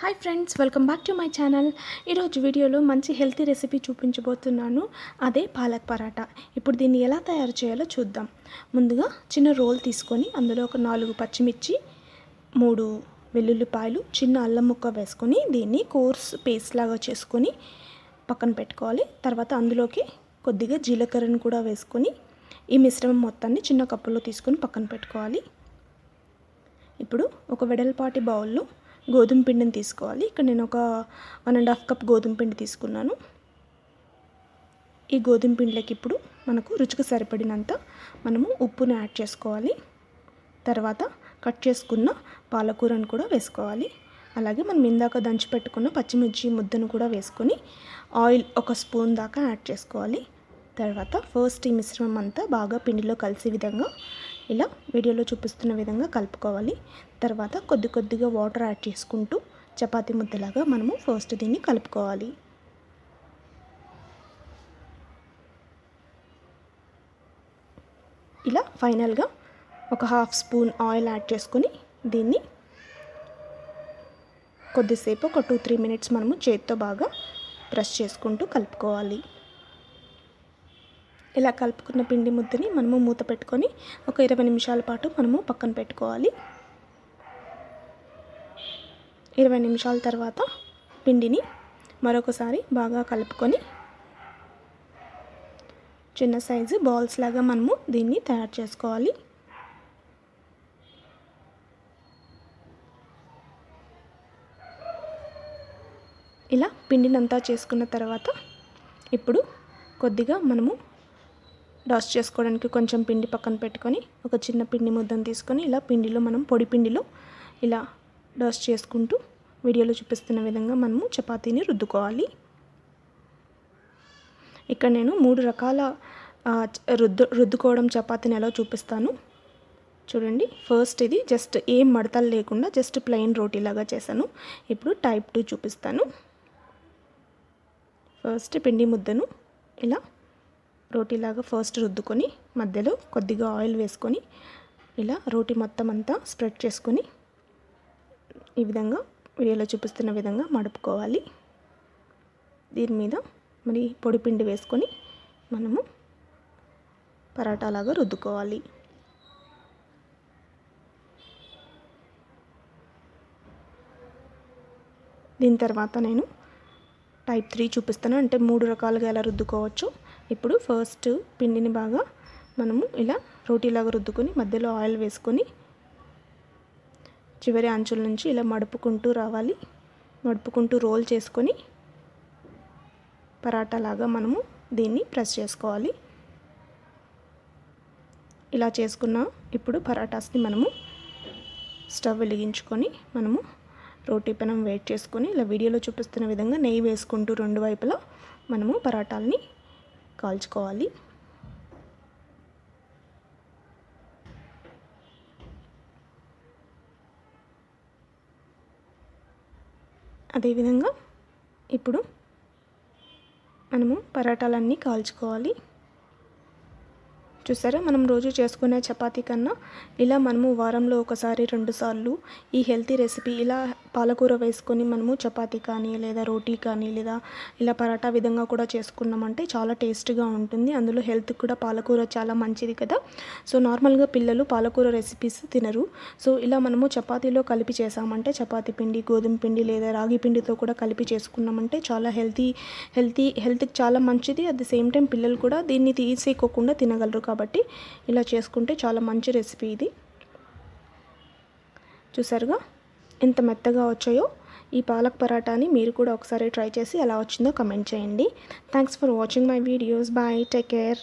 Hi friends, welcome back to my channel. ఈరోజు వీడియోలో మంచి హెల్తీ రెసిపీ చూపించబోతున్నాను. అదే పాలక్ పరాటా. ఇప్పుడు దీన్ని ఎలా తయారు చేయాలో చూద్దాం. ముందుగా చిన్న రోల్ తీసుకొని అందులో ఒక 4 పచ్చిమిర్చి, 3 వెల్లుల్లిపాయలు, చిన్న అల్లం ముక్క వేసుకొని దీన్ని కోర్స్ పేస్ట్ లాగా చేసుకొని పక్కన పెట్టుకోవాలి. తర్వాత అందులోకి కొద్దిగా జీలకర్రను కూడా వేసుకొని ఈ మిశ్రమం మొత్తాన్ని చిన్న కప్పులో తీసుకొని పక్కన పెట్టుకోవాలి. ఇప్పుడు ఒక వెడల్పాటి బౌల్లో గోధుమ పిండిని తీసుకోవాలి. ఇక్కడ నేను ఒక 1.5 కప్ గోధుమ పిండి తీసుకున్నాను. ఈ గోధుమ పిండిలోకి ఇప్పుడు మనకు రుచికి సరిపడినంత మనము ఉప్పును యాడ్ చేసుకోవాలి. తర్వాత కట్ చేసుకున్న పాలకూరను కూడా వేసుకోవాలి. అలాగే మనం ఇందాక దంచి పెట్టుకున్న పచ్చిమిర్చి ముద్దను కూడా వేసుకొని ఆయిల్ 1 స్పూన్ దాకా యాడ్ చేసుకోవాలి. తర్వాత ఫస్ట్ ఈ మిశ్రమం అంతా బాగా పిండిలో కలిసే విధంగా ఇలా వీడియోలో చూపిస్తున్న విధంగా కలుపుకోవాలి. తర్వాత కొద్దిగా వాటర్ యాడ్ చేసుకుంటూ చపాతీ ముద్దలాగా మనము ఫస్ట్ దీన్ని కలుపుకోవాలి. ఇలా ఫైనల్గా ఒక 1/2 స్పూన్ ఆయిల్ యాడ్ చేసుకొని దీన్ని కొద్దిసేపు ఒక 2-3 మినిట్స్ మనము చేతితో బాగా ప్రెస్ చేసుకుంటూ కలుపుకోవాలి. ఇలా కలుపుకున్న పిండి ముద్దని మనము మూత పెట్టుకొని ఒక 20 నిమిషాల పాటు మనము పక్కన పెట్టుకోవాలి. 20 నిమిషాల తర్వాత పిండిని మరొకసారి బాగా కలుపుకొని చిన్న సైజు బాల్స్ లాగా మనము దీన్ని తయారు చేసుకోవాలి. ఇలా పిండినంతా చేసుకున్న తర్వాత ఇప్పుడు కొద్దిగా మనము డస్ట్ చేసుకోవడానికి కొంచెం పిండి పక్కన పెట్టుకొని ఒక చిన్న పిండి ముద్దను తీసుకొని ఇలా పిండిలో మనం పొడి పిండిలో ఇలా డస్ట్ చేసుకుంటూ వీడియోలో చూపిస్తున్న విధంగా మనము చపాతీని రుద్దుకోవాలి. ఇక్కడ నేను 3 రకాల రుద్దుకోవడం చపాతీని ఎలా చూపిస్తాను చూడండి. ఫస్ట్ ఇది జస్ట్ ఏం మడతలు లేకుండా జస్ట్ ప్లెయిన్ రోటీలాగా చేశాను. ఇప్పుడు టైప్ 2 చూపిస్తాను. ఫస్ట్ పిండి ముద్దను ఇలా రోటీలాగా ఫస్ట్ రుద్దుకొని మధ్యలో కొద్దిగా ఆయిల్ వేసుకొని ఇలా రోటీ మొత్తం అంతా స్ప్రెడ్ చేసుకొని ఈ విధంగా వీడియోలో చూపిస్తున్న విధంగా మడుపుకోవాలి. దీని మీద మరి పొడి పిండి వేసుకొని మనము పరాటాలాగా రుద్దుకోవాలి. దీని తర్వాత నేను టైప్ 3 చూపిస్తాను. అంటే 3 రకాలుగా ఎలా రుద్దుకోవచ్చు. ఇప్పుడు ఫస్ట్ పిండిని బాగా మనము ఇలా రోటీలాగా రుద్దుకొని మధ్యలో ఆయిల్ వేసుకొని చివరి అంచుల నుంచి ఇలా మడుపుకుంటూ రావాలి. మడుపుకుంటూ రోల్ చేసుకొని పరాటాలాగా మనము దీన్ని ప్రెస్ చేసుకోవాలి. ఇలా చేసుకున్న ఇప్పుడు పరాటాస్ని మనము స్టవ్ వెలిగించుకొని మనము రోటీ పెనం వేడి చేసుకొని ఇలా వీడియోలో చూపిస్తున్న విధంగా నెయ్యి వేసుకుంటూ 2 వైపులా మనము పరాటాలని కాల్చుకోవాలి. అదేవిధంగా ఇప్పుడు మనము పరాటాలన్నీ కాల్చుకోవాలి. చూసారా, మనం రోజు చేసుకునే చపాతీ కన్నా ఇలా మనము వారంలో ఒకసారి 2 సార్లు ఈ హెల్తీ రెసిపీ ఇలా పాలకూర వేసుకొని మనము చపాతీ కానీ లేదా రోటీ కానీ లేదా ఇలా పరాటా విధంగా కూడా చేసుకున్నామంటే చాలా టేస్ట్గా ఉంటుంది. అందులో హెల్త్కి కూడా పాలకూర చాలా మంచిది కదా. సో నార్మల్గా పిల్లలు పాలకూర రెసిపీస్ తినరు. సో ఇలా మనము చపాతీలో కలిపి చేసామంటే చపాతీ పిండి, గోధుమ పిండి లేదా రాగి పిండితో కూడా కలిపి చేసుకున్నామంటే చాలా హెల్త్కి చాలా మంచిది. అట్ ది సేమ్ టైం పిల్లలు కూడా దీన్ని తీసేయకోకుండా తినగలరు. కాబట్టి ఇలా చేసుకుంటే చాలా మంచి రెసిపీ ఇది. చూసారుగా ఎంత మెత్తగా వచ్చాయో. ఈ పాలక్ పరాటాని మీరు కూడా ఒకసారి ట్రై చేసి ఎలా వచ్చిందో కమెంట్ చేయండి. Thanks for watching my videos. Bye, take care.